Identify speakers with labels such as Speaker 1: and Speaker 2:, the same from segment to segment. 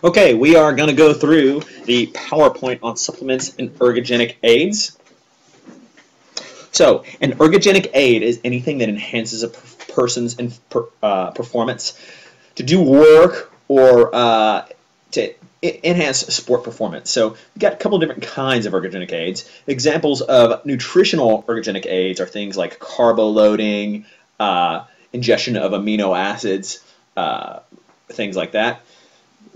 Speaker 1: Okay, we are going to go through the PowerPoint on supplements and ergogenic aids. So, an ergogenic aid is anything that enhances a person's performance to do work or to enhance sport performance. So, we've got a couple of different kinds of ergogenic aids. Examples of nutritional ergogenic aids are things like carbo loading, ingestion of amino acids, things like that.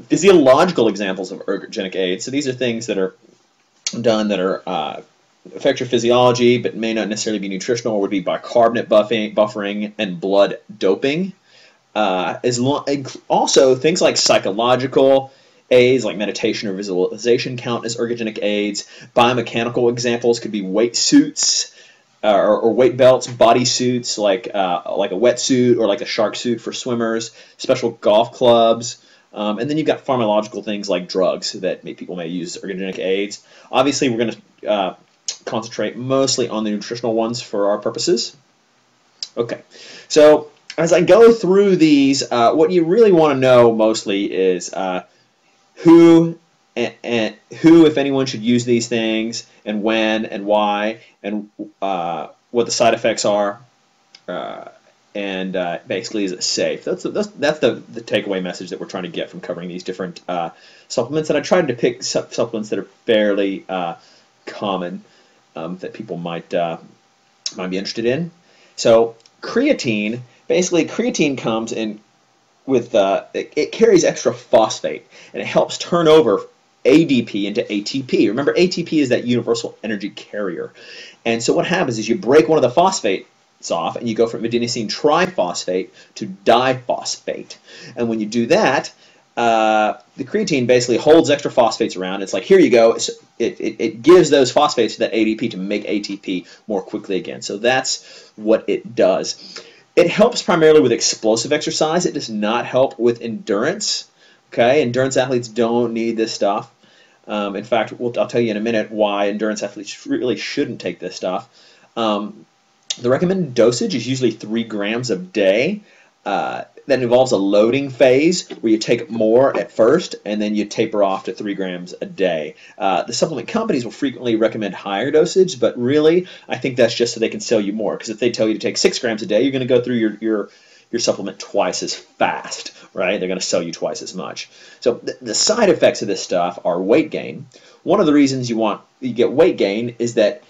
Speaker 1: Physiological examples of ergogenic aids. So these are things that are done that are affect your physiology, but may not necessarily be nutritional, or would be bicarbonate buffering and blood doping. Also, things like psychological aids, like meditation or visualization, count as ergogenic aids. Biomechanical examples could be weight suits. Or weight belts, body suits like a wetsuit or like a shark suit for swimmers, special golf clubs, and then you've got pharmacological things like drugs that people may use as ergogenic aids. Obviously, we're going to concentrate mostly on the nutritional ones for our purposes. Okay, so as I go through these, what you really want to know mostly is who, if anyone, should use these things, and when, and why, and what the side effects are, and basically, is it safe? That's the takeaway message that we're trying to get from covering these different supplements. And I tried to pick supplements that are fairly common that people might be interested in. So creatine, basically, creatine comes in with it carries extra phosphate, and it helps turn over ADP into ATP. Remember, ATP is that universal energy carrier. And so what happens is you break one of the phosphates off, and you go from adenosine triphosphate to diphosphate. And when you do that, the creatine basically holds extra phosphates around. It's like, here you go. It gives those phosphates to that ADP to make ATP more quickly again. So that's what it does. It helps primarily with explosive exercise. It does not help with endurance. Okay, endurance athletes don't need this stuff. In fact, I'll tell you in a minute why endurance athletes really shouldn't take this stuff. The recommended dosage is usually 3 grams a day. That involves a loading phase where you take more at first and then you taper off to 3 grams a day. The supplement companies will frequently recommend higher dosage, but really I think that's just so they can sell you more, because if they tell you to take 6 grams a day, you're going to go through your supplement twice as fast, right? They're going to sell you twice as much. So the side effects of this stuff are weight gain. One of the reasons you get weight gain is that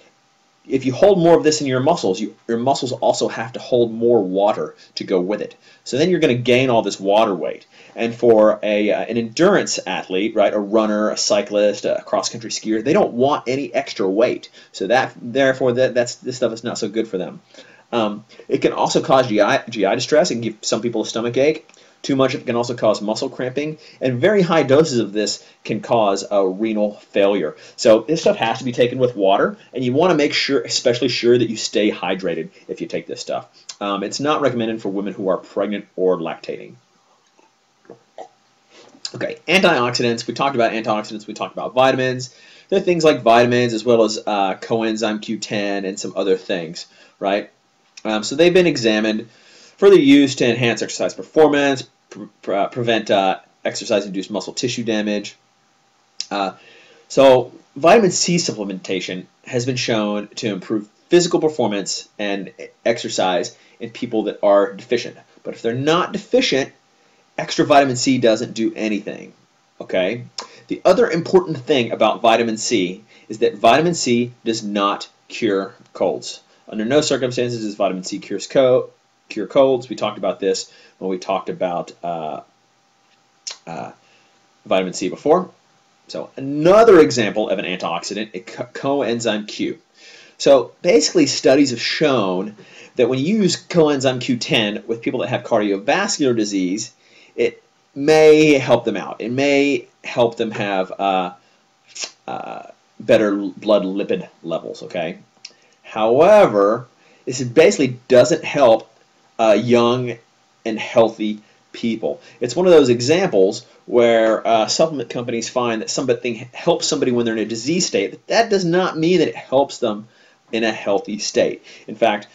Speaker 1: if you hold more of this in your muscles, your muscles also have to hold more water to go with it. So then you're going to gain all this water weight. And for an endurance athlete, right, a runner, a cyclist, a cross-country skier, they don't want any extra weight. So therefore, this stuff is not so good for them. It can also cause GI distress. It can give some people a stomach ache. Too much can also cause muscle cramping, and very high doses of this can cause a renal failure. So this stuff has to be taken with water, and you want to make sure, especially sure, that you stay hydrated if you take this stuff. It's not recommended for women who are pregnant or lactating. Okay, antioxidants. We talked about antioxidants. We talked about vitamins. There are things like vitamins as well as coenzyme Q10 and some other things, right? So they've been examined for their use to enhance exercise performance, prevent exercise-induced muscle tissue damage. So vitamin C supplementation has been shown to improve physical performance and exercise in people that are deficient. But if they're not deficient, extra vitamin C doesn't do anything. Okay? The other important thing about vitamin C is that vitamin C does not cure colds. Under no circumstances does vitamin C cure colds. We talked about this when we talked about vitamin C before. So another example of an antioxidant is coenzyme Q. So basically, studies have shown that when you use coenzyme Q10 with people that have cardiovascular disease, it may help them out. It may help them have better blood lipid levels. Okay. However, this basically doesn't help young and healthy people. It's one of those examples where supplement companies find that something helps somebody when they're in a disease state, but that does not mean that it helps them in a healthy state. In fact,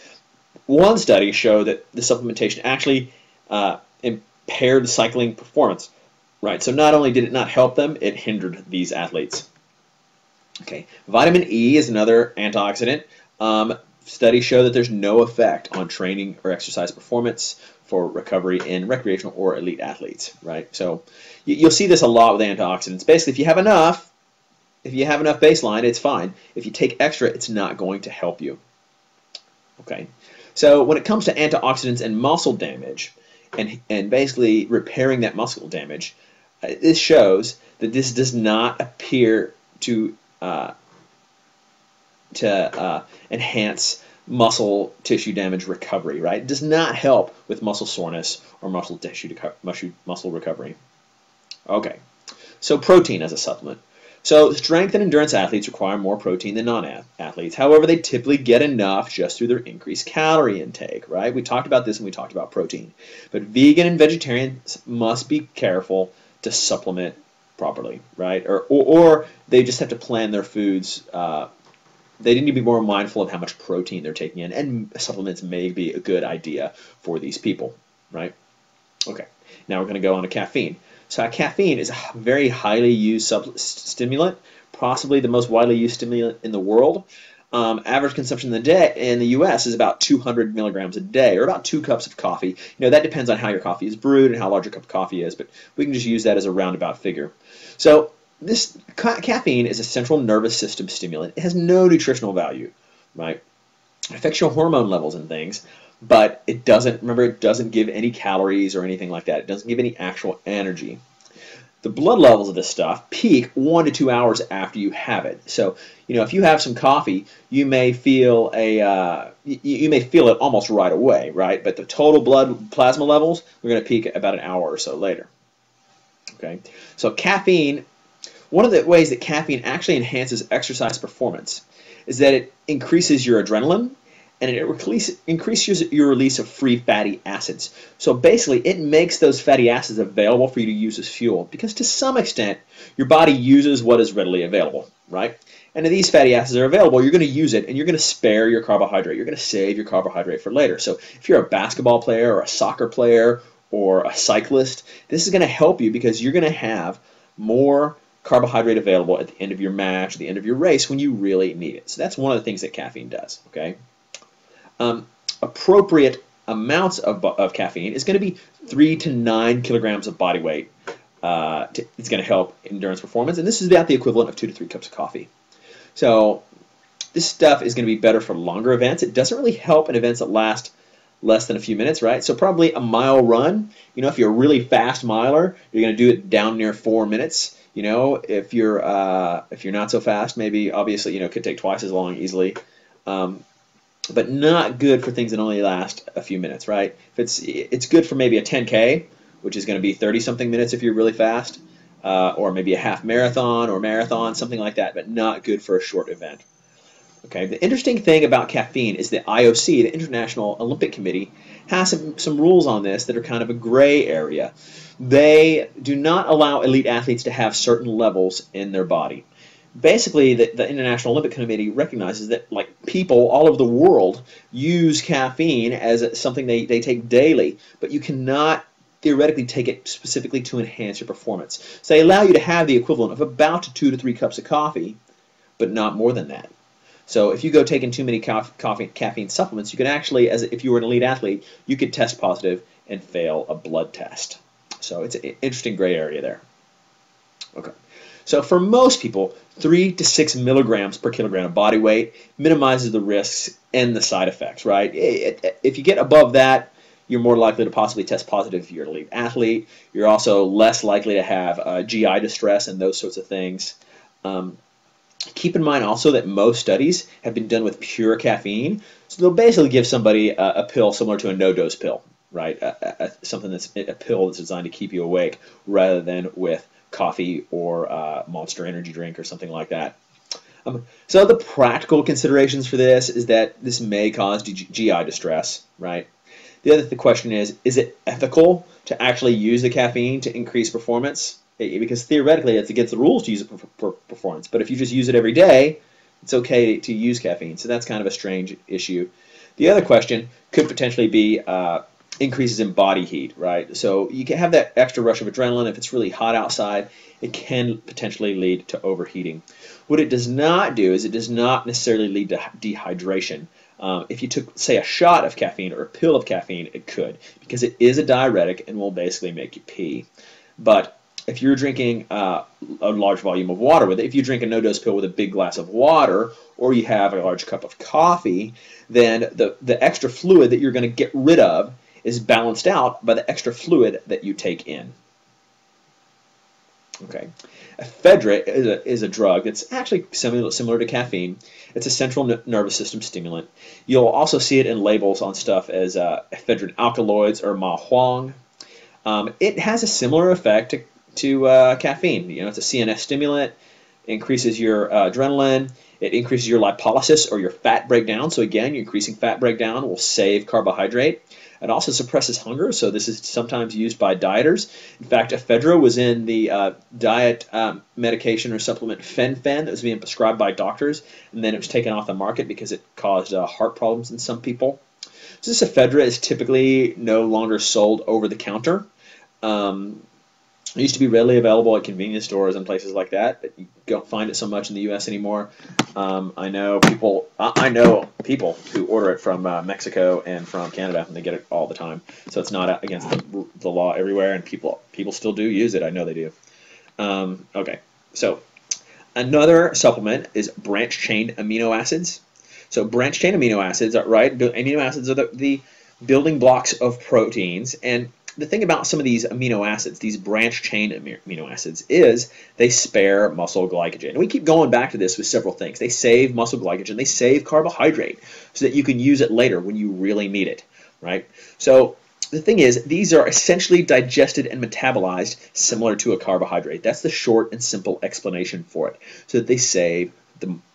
Speaker 1: one study showed that the supplementation actually impaired cycling performance. Right, so not only did it not help them, it hindered these athletes. Okay, vitamin E is another antioxidant. Studies show that there's no effect on training or exercise performance for recovery in recreational or elite athletes, right? So you'll see this a lot with antioxidants. Basically, if you have enough baseline, it's fine. If you take extra, it's not going to help you. Okay, so when it comes to antioxidants and muscle damage, and basically repairing that muscle damage, this shows that this does not appear to enhance muscle tissue damage recovery, right? It does not help with muscle soreness or muscle recovery. Okay, so protein as a supplement. So strength and endurance athletes require more protein than non-athletes. However, they typically get enough just through their increased calorie intake, right? We talked about this when we talked about protein. But vegan and vegetarians must be careful to supplement properly, right? Or they just have to plan their foods. They need to be more mindful of how much protein they're taking in, and supplements may be a good idea for these people, right? Okay, now we're going to go on to caffeine. So caffeine is a very highly used stimulant, possibly the most widely used stimulant in the world. Average consumption in the U.S. is about 200 milligrams a day, or about 2 cups of coffee. That depends on how your coffee is brewed and how large your cup of coffee is, but we can just use that as a roundabout figure. So this caffeine is a central nervous system stimulant. It has no nutritional value, right? It affects your hormone levels and things, but it doesn't give any calories or anything like that. It doesn't give any actual energy. The blood levels of this stuff peak 1 to 2 hours after you have it. So, if you have some coffee, you may feel it almost right away, right? But the total blood plasma levels are going to peak about an hour or so later. Okay, so caffeine. One of the ways that caffeine actually enhances exercise performance is that it increases your adrenaline, and it increases your release of free fatty acids. So basically, it makes those fatty acids available for you to use as fuel, because to some extent, your body uses what is readily available, right? And if these fatty acids are available, you're going to use it, and you're going to spare your carbohydrate. You're going to save your carbohydrate for later. So if you're a basketball player or a soccer player or a cyclist, this is going to help you, because you're going to have more carbohydrate available at the end of your match, at the end of your race, when you really need it. So that's one of the things that caffeine does, okay? Appropriate amounts of caffeine is going to be 3 to 9 kilograms of body weight. It's going to help endurance performance, and this is about the equivalent of 2 to 3 cups of coffee. So this stuff is going to be better for longer events. It doesn't really help in events that last less than a few minutes, right? So probably a mile run, if you're a really fast miler, you're going to do it down near 4 minutes. If you're not so fast, maybe obviously, it could take twice as long easily. But not good for things that only last a few minutes, right? It's good for maybe a 10K, which is going to be 30-something minutes if you're really fast, or maybe a half marathon or marathon, something like that, but not good for a short event. Okay. The interesting thing about caffeine is the IOC, the International Olympic Committee, has some rules on this that are kind of a gray area. They do not allow elite athletes to have certain levels in their body. Basically, the International Olympic Committee recognizes that people all over the world use caffeine as something they take daily, but you cannot theoretically take it specifically to enhance your performance. So they allow you to have the equivalent of about 2 to 3 cups of coffee, but not more than that. So if you go taking too many caffeine supplements, you can actually, if you were an elite athlete, you could test positive and fail a blood test. So it's an interesting gray area there. Okay. So for most people, 3 to 6 milligrams per kilogram of body weight minimizes the risks and the side effects, right? If you get above that, you're more likely to possibly test positive if you're an elite athlete. You're also less likely to have GI distress and those sorts of things. Keep in mind also that most studies have been done with pure caffeine. So they'll basically give somebody a pill similar to a no-dose pill, right? Something that's a pill that's designed to keep you awake, rather than with coffee or Monster energy drink or something like that. So the practical considerations for this is that this may cause GI distress, right? The other question is it ethical to actually use the caffeine to increase performance? Because theoretically, it's against the rules to use it for performance. But if you just use it every day, it's okay to use caffeine. So that's kind of a strange issue. The other question could potentially be increases in body heat, right? So you can have that extra rush of adrenaline. If it's really hot outside, it can potentially lead to overheating. What it does not do is it does not necessarily lead to dehydration. If you took, say, a shot of caffeine or a pill of caffeine, it could, because it is a diuretic and will basically make you pee. But if you're drinking a large volume of water with it, if you drink a no-dose pill with a big glass of water, or you have a large cup of coffee, then the extra fluid that you're going to get rid of is balanced out by the extra fluid that you take in. Okay, ephedra is a drug that's actually similar to caffeine. It's a central nervous system stimulant. You'll also see it in labels on stuff as ephedrine alkaloids or ma huang. It has a similar effect to caffeine. You know, it's a CNS stimulant. It increases your adrenaline. It increases your lipolysis or your fat breakdown. So again, you're increasing fat breakdown will save carbohydrate. It also suppresses hunger, so this is sometimes used by dieters. In fact, ephedra was in the diet medication or supplement fen-phen that was being prescribed by doctors, and then it was taken off the market because it caused heart problems in some people. So this ephedra is typically no longer sold over the counter. It used to be readily available at convenience stores and places like that, but you don't find it so much in the U.S. anymore. I know people who order it from Mexico and from Canada, and they get it all the time. So it's not against the law everywhere, and people still do use it. I know they do. Okay, so another supplement is branched-chain amino acids. So branched-chain amino acids, right? Amino acids are the building blocks of proteins, and the thing about some of these amino acids, these branched-chain amino acids, is they spare muscle glycogen. And we keep going back to this with several things. They save muscle glycogen. They save carbohydrate so that you can use it later when you really need it, right? So the thing is, these are essentially digested and metabolized similar to a carbohydrate. That's the short and simple explanation for it, so that they save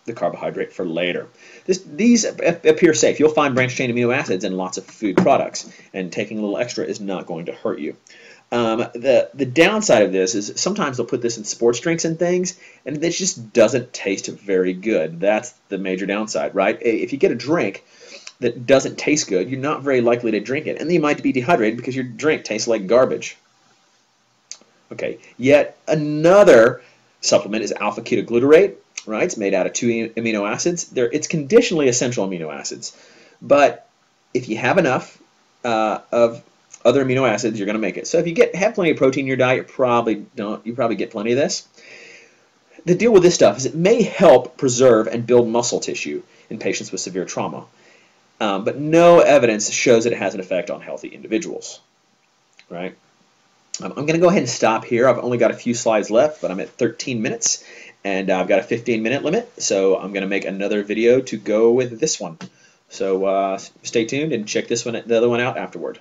Speaker 1: the carbohydrate for later. These appear safe. You'll find branched-chain amino acids in lots of food products, and taking a little extra is not going to hurt you. The downside of this is sometimes they'll put this in sports drinks and things, and this just doesn't taste very good. That's the major downside, right? If you get a drink that doesn't taste good, you're not very likely to drink it, and then you might be dehydrated because your drink tastes like garbage. Okay, yet another supplement is alpha-ketoglutarate. Right, it's made out of 2 amino acids. It's conditionally essential amino acids, but if you have enough of other amino acids, you're going to make it. So if you have plenty of protein in your diet, you probably get plenty of this. The deal with this stuff is it may help preserve and build muscle tissue in patients with severe trauma, but no evidence shows that it has an effect on healthy individuals. Right. I'm going to go ahead and stop here. I've only got a few slides left, but I'm at 13 minutes. And I've got a 15-minute limit, so I'm going to make another video to go with this one. So stay tuned and check the other one out afterward.